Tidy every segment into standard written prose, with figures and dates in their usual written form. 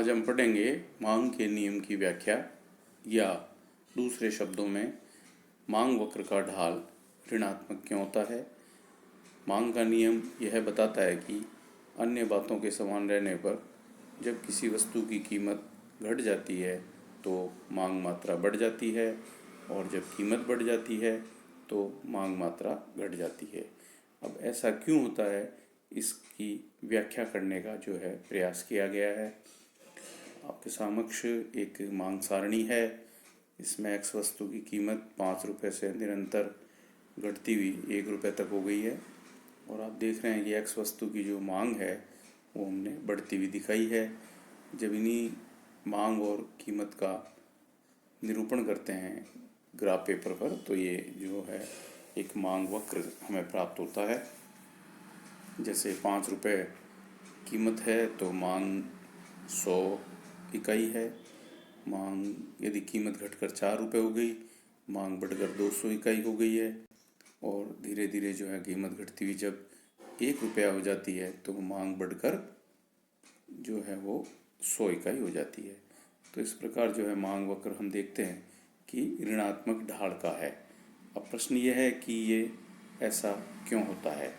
आज हम पढ़ेंगे मांग के नियम की व्याख्या, या दूसरे शब्दों में मांग वक्र का ढाल ऋणात्मक क्यों होता है। मांग का नियम यह बताता है कि अन्य बातों के समान रहने पर जब किसी वस्तु की कीमत घट जाती है तो मांग मात्रा बढ़ जाती है, और जब कीमत बढ़ जाती है तो मांग मात्रा घट जाती है। अब ऐसा क्यों होता है, इसकी व्याख्या करने का जो है प्रयास किया गया है। आपके समक्ष एक मांग सारणी है। इसमें एक्स वस्तु की कीमत 5 रुपये से निरंतर घटती हुई 1 रुपये तक हो गई है, और आप देख रहे हैं कि एक्स वस्तु की जो मांग है वो हमने बढ़ती हुई दिखाई है। जब इन्हीं मांग और कीमत का निरूपण करते हैं ग्राफ पेपर पर, तो ये जो है एक मांग वक्र हमें प्राप्त होता है। जैसे 5 रुपये कीमत है तो मांग 100 इकाई है। मांग यदि कीमत घटकर 4 रुपये हो गई, मांग बढ़कर 200 इकाई हो गई है, और धीरे धीरे जो है कीमत घटती हुई जब 1 रुपया हो जाती है तो मांग बढ़कर जो है वो 100 इकाई हो जाती है। तो इस प्रकार जो है मांग वक्र हम देखते हैं कि ऋणात्मक ढाल का है। अब प्रश्न ये है कि ये ऐसा क्यों होता है।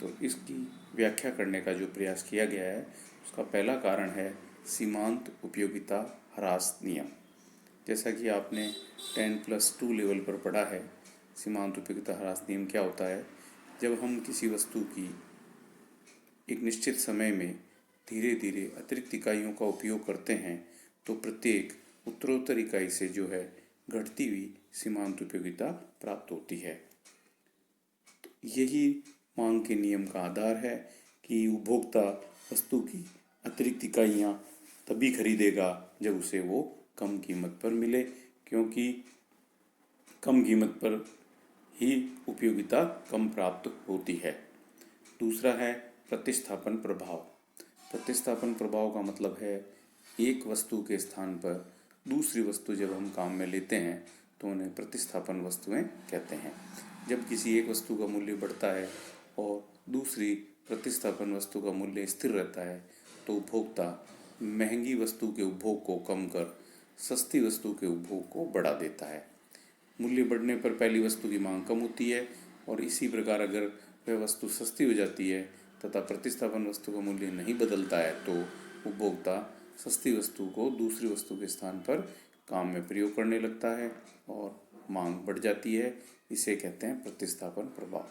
तो इसकी व्याख्या करने का जो प्रयास किया गया है उसका पहला कारण है सीमांत उपयोगिता ह्रास नियम। जैसा कि आपने 10+2 लेवल पर पढ़ा है, सीमांत उपयोगिता ह्रास नियम क्या होता है। जब हम किसी वस्तु की एक निश्चित समय में धीरे धीरे अतिरिक्त इकाइयों का उपयोग करते हैं तो प्रत्येक उत्तरोत्तर इकाई से जो है घटती हुई सीमांत उपयोगिता प्राप्त होती है। तो यही मांग के नियम का आधार है कि उपभोक्ता वस्तु की अतिरिक्त इकाइयाँ तभी खरीदेगा जब उसे वो कम कीमत पर मिले, क्योंकि कम कीमत पर ही उपयोगिता कम प्राप्त होती है। दूसरा है प्रतिस्थापन प्रभाव। प्रतिस्थापन प्रभाव का मतलब है एक वस्तु के स्थान पर दूसरी वस्तु जब हम काम में लेते हैं तो उन्हें प्रतिस्थापन वस्तुएं कहते हैं। जब किसी एक वस्तु का मूल्य बढ़ता है और दूसरी प्रतिस्थापन वस्तु का मूल्य स्थिर रहता है तो उपभोक्ता महंगी वस्तु के उपभोग को कम कर सस्ती वस्तु के उपभोग को बढ़ा देता है। मूल्य बढ़ने पर पहली वस्तु की मांग कम होती है, और इसी प्रकार अगर वह वस्तु सस्ती हो जाती है तथा प्रतिस्थापन वस्तु का मूल्य नहीं बदलता है तो उपभोक्ता सस्ती वस्तु को दूसरी वस्तु के स्थान पर काम में प्रयोग करने लगता है और मांग बढ़ जाती है। इसे कहते हैं प्रतिस्थापन प्रभाव।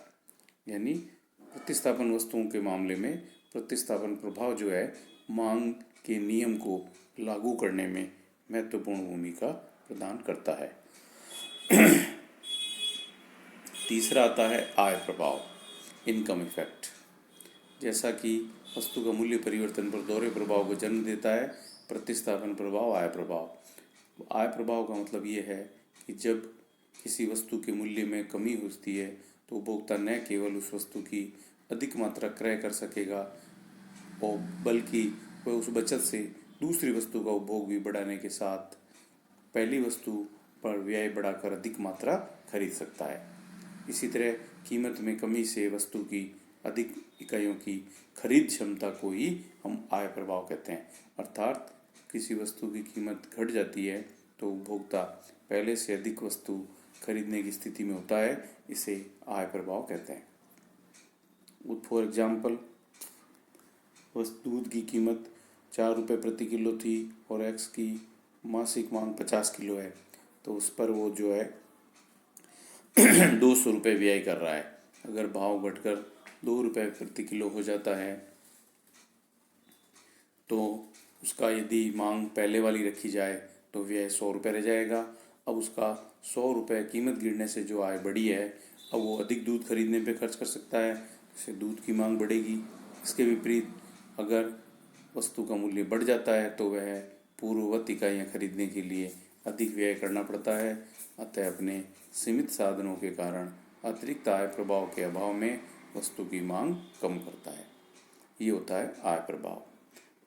यानी प्रतिस्थापन वस्तुओं के मामले में प्रतिस्थापन प्रभाव जो है मांग के नियम को लागू करने में महत्वपूर्ण भूमिका प्रदान करता है। तीसरा आता है आय प्रभाव, इनकम इफेक्ट। जैसा कि वस्तु का मूल्य परिवर्तन पर दोहरे प्रभाव को जन्म देता है, प्रतिस्थापन प्रभाव आय प्रभाव। आय प्रभाव का मतलब ये है कि जब किसी वस्तु के मूल्य में कमी होती है तो उपभोक्ता न केवल उस वस्तु की अधिक मात्रा क्रय कर सकेगा, और बल्कि वह उस बचत से दूसरी वस्तु का उपभोग भी बढ़ाने के साथ पहली वस्तु पर व्यय बढ़ाकर अधिक मात्रा खरीद सकता है। इसी तरह कीमत में कमी से वस्तु की अधिक इकाइयों की खरीद क्षमता को ही हम आय प्रभाव कहते हैं। अर्थात किसी वस्तु की कीमत घट जाती है तो उपभोक्ता पहले से अधिक वस्तु खरीदने की स्थिति में होता है, इसे आय प्रभाव कहते हैं। फॉर एग्जाम्पल, दूध की कीमत 4 रुपये प्रति किलो थी और एक्स की मासिक मांग 50 किलो है, तो उस पर वो जो है 200 रुपये व्यय कर रहा है। अगर भाव घटकर 2 रुपये प्रति किलो हो जाता है तो उसका यदि मांग पहले वाली रखी जाए तो व्यय 100 रुपये रह जाएगा। अब उसका 100 रुपये कीमत गिरने से जो आय बढ़ी है, अब वो अधिक दूध खरीदने पे खर्च कर सकता है, इससे दूध की मांग बढ़ेगी। इसके विपरीत अगर वस्तु का मूल्य बढ़ जाता है तो वह पूर्ववत इकाइयाँ खरीदने के लिए अधिक व्यय करना पड़ता है। अतः अपने सीमित साधनों के कारण अतिरिक्त आय प्रभाव के अभाव में वस्तु की मांग कम करता है। ये होता है आय प्रभाव।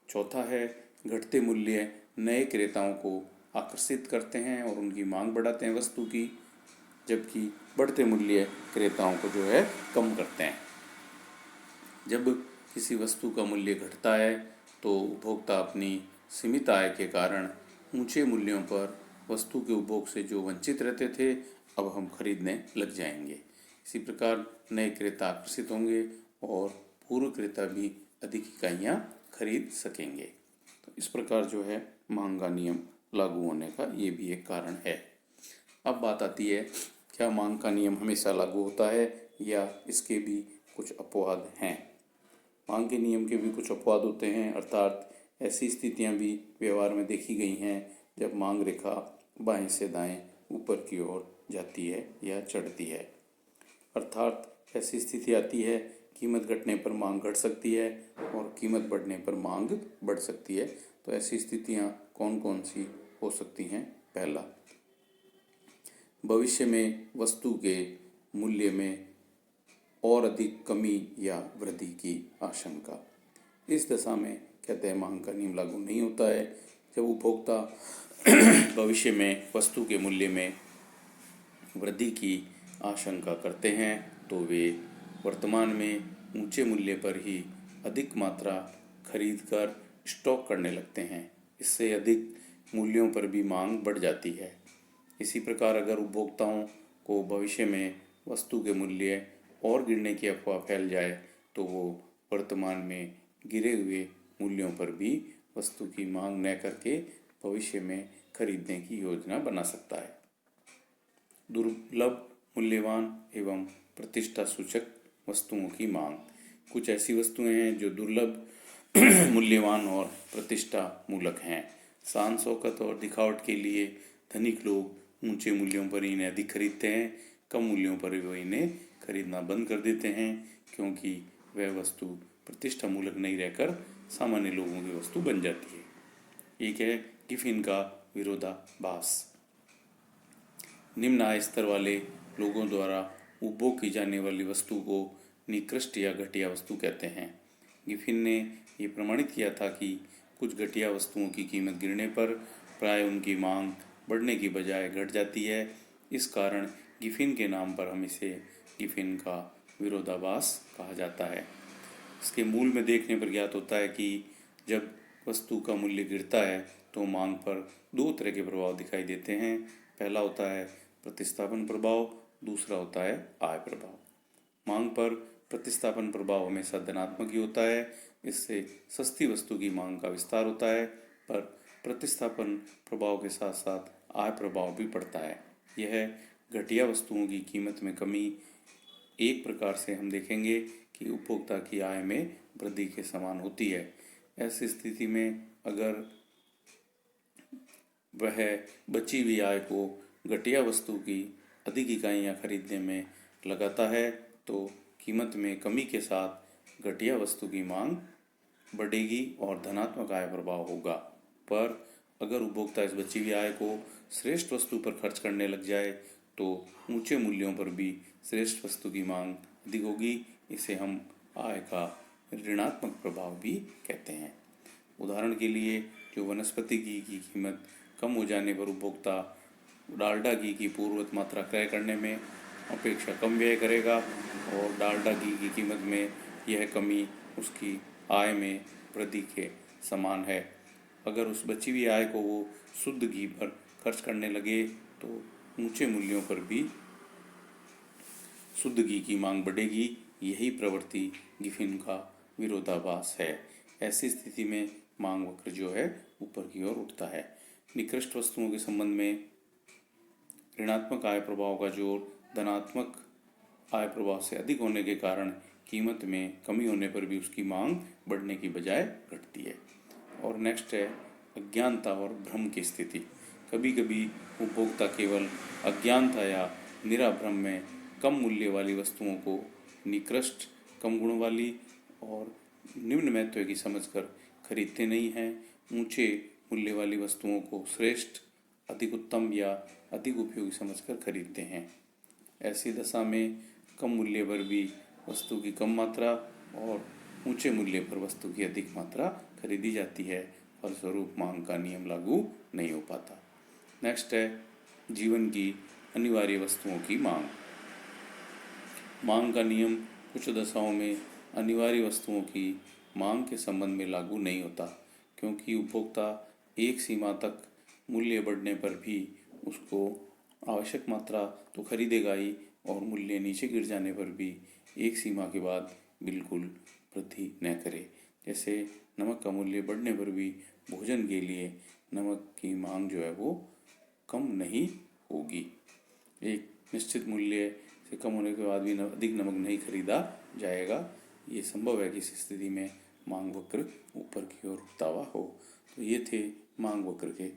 चौथा है घटते मूल्य नए क्रेताओं को आकर्षित करते हैं और उनकी मांग बढ़ाते हैं वस्तु की, जबकि बढ़ते मूल्य क्रेताओं को जो है कम करते हैं। जब किसी वस्तु का मूल्य घटता है तो उपभोक्ता अपनी सीमित आय के कारण ऊंचे मूल्यों पर वस्तु के उपभोग से जो वंचित रहते थे, अब हम खरीदने लग जाएंगे। इसी प्रकार नए क्रेता आकर्षित होंगे और पूर्व क्रेता भी अधिक इकाइयाँ खरीद सकेंगे। तो इस प्रकार जो है मांग का नियम लागू होने का ये भी एक कारण है। अब बात आती है, क्या मांग का नियम हमेशा लागू होता है या इसके भी कुछ अपवाद हैं। मांग के नियम के भी कुछ अपवाद होते हैं, अर्थात ऐसी स्थितियां भी व्यवहार में देखी गई हैं जब मांग रेखा बाएं से दाएं ऊपर की ओर जाती है या चढ़ती है। अर्थात ऐसी स्थिति आती है, कीमत घटने पर मांग घट सकती है और कीमत बढ़ने पर मांग बढ़ सकती है। तो ऐसी स्थितियां कौन कौन सी हो सकती हैं। पहला, भविष्य में वस्तु के मूल्य में और अधिक कमी या वृद्धि की आशंका। इस दशा में कहते हैं मांग का नियम लागू नहीं होता है। जब उपभोक्ता भविष्य में वस्तु के मूल्य में वृद्धि की आशंका करते हैं तो वे वर्तमान में ऊंचे मूल्य पर ही अधिक मात्रा खरीद कर स्टॉक करने लगते हैं। इससे अधिक मूल्यों पर भी मांग बढ़ जाती है। इसी प्रकार अगर उपभोक्ताओं को भविष्य में वस्तु के मूल्य और गिरने की अफवाह फैल जाए तो वो वर्तमान में गिरे हुए मूल्यों पर भी वस्तु की मांग न करके भविष्य में खरीदने की योजना बना सकता है। दुर्लभ, मूल्यवान एवं प्रतिष्ठा सूचक वस्तुओं की मांग। कुछ ऐसी वस्तुएं हैं जो दुर्लभ, मूल्यवान और प्रतिष्ठा मूलक हैं। शान शौकत और दिखावट के लिए धनिक लोग ऊंचे मूल्यों पर इन्हें अधिक खरीदते हैं। कम मूल्यों पर वो इन्हें खरीदना बंद कर देते हैं क्योंकि वह वस्तु प्रतिष्ठा मूलक नहीं रहकर सामान्य लोगों की वस्तु बन जाती है। एक है गिफिन का विरोधाभास। निम्न आय स्तर वाले लोगों द्वारा उपभोग की जाने वाली वस्तु को निकृष्ट या घटिया वस्तु कहते हैं। गिफिन ने ये प्रमाणित किया था कि कुछ घटिया वस्तुओं की कीमत गिरने पर प्राय उनकी मांग बढ़ने की बजाय घट जाती है। इस कारण गिफिन के नाम पर हम इसे गिफिन का विरोधाभास कहा जाता है। इसके मूल में देखने पर ज्ञात होता है कि जब वस्तु का मूल्य गिरता है तो मांग पर दो तरह के प्रभाव दिखाई देते हैं। पहला होता है प्रतिस्थापन प्रभाव, दूसरा होता है आय प्रभाव। मांग पर प्रतिस्थापन प्रभाव हमेशा धनात्मक ही होता है। इससे सस्ती वस्तु की मांग का विस्तार होता है, पर प्रतिस्थापन प्रभाव के साथ साथ आय प्रभाव भी पड़ता है। यह घटिया वस्तुओं की कीमत में कमी एक प्रकार से हम देखेंगे कि उपभोक्ता की आय में वृद्धि के समान होती है। ऐसी स्थिति में अगर वह बची हुई आय को घटिया वस्तु की अधिक इकाइयाँ खरीदने में लगाता है तो कीमत में कमी के साथ घटिया वस्तु की मांग बढ़ेगी और धनात्मक आय प्रभाव होगा। पर अगर उपभोक्ता इस बची हुई आय को श्रेष्ठ वस्तु पर खर्च करने लग जाए तो ऊंचे मूल्यों पर भी श्रेष्ठ वस्तु की मांग अधिक होगी। इसे हम आय का ऋणात्मक प्रभाव भी कहते हैं। उदाहरण के लिए जो वनस्पति घी की कीमत कम हो जाने पर उपभोक्ता डालडा घी की पूर्ववत मात्रा क्रय करने में अपेक्षा कम व्यय करेगा और डालडा घी की कीमत में यह कमी उसकी आय में वृद्धि के समान है। अगर उस बची हुई आय को वो शुद्ध घी पर खर्च करने लगे तो ऊंचे मूल्यों पर भी शुद्ध घी की मांग बढ़ेगी। यही प्रवृत्ति गिफिन का विरोधाभास है। ऐसी स्थिति में मांग वक्र जो है ऊपर की ओर उठता है। निकृष्ट वस्तुओं के संबंध में ऋणात्मक आय प्रभाव का जोर धनात्मक आय प्रभाव से अधिक होने के कारण कीमत में कमी होने पर भी उसकी मांग बढ़ने की बजाय घटती है। और नेक्स्ट है अज्ञानता और भ्रम की स्थिति। कभी कभी उपभोक्ता केवल अज्ञानता या निरा भ्रम में कम मूल्य वाली वस्तुओं को निकृष्ट, कम गुण वाली और निम्न महत्व की समझकर खरीदते नहीं हैं। ऊंचे मूल्य वाली वस्तुओं को श्रेष्ठ, अधिक उत्तम या अधिक उपयोगी समझकर खरीदते हैं। ऐसी दशा में कम मूल्य पर भी वस्तु की कम मात्रा और ऊंचे मूल्य पर वस्तु की अधिक मात्रा खरीदी जाती है। फलस्वरूप मांग का नियम लागू नहीं हो पाता। नेक्स्ट है जीवन की अनिवार्य वस्तुओं की मांग। मांग का नियम कुछ दशाओं में अनिवार्य वस्तुओं की मांग के संबंध में लागू नहीं होता। क्योंकि उपभोक्ता एक सीमा तक मूल्य बढ़ने पर भी उसको आवश्यक मात्रा तो खरीदेगा ही, और मूल्य नीचे गिर जाने पर भी एक सीमा के बाद बिल्कुल वृद्धि न करे। जैसे नमक का मूल्य बढ़ने पर भी भोजन के लिए नमक की मांग जो है वो कम नहीं होगी। एक निश्चित मूल्य से कम होने के बाद भी अधिक नमक नहीं खरीदा जाएगा। ये संभव है कि इस स्थिति में मांग वक्र ऊपर की ओर उठता हुआ हो। तो ये थे मांग वक्र के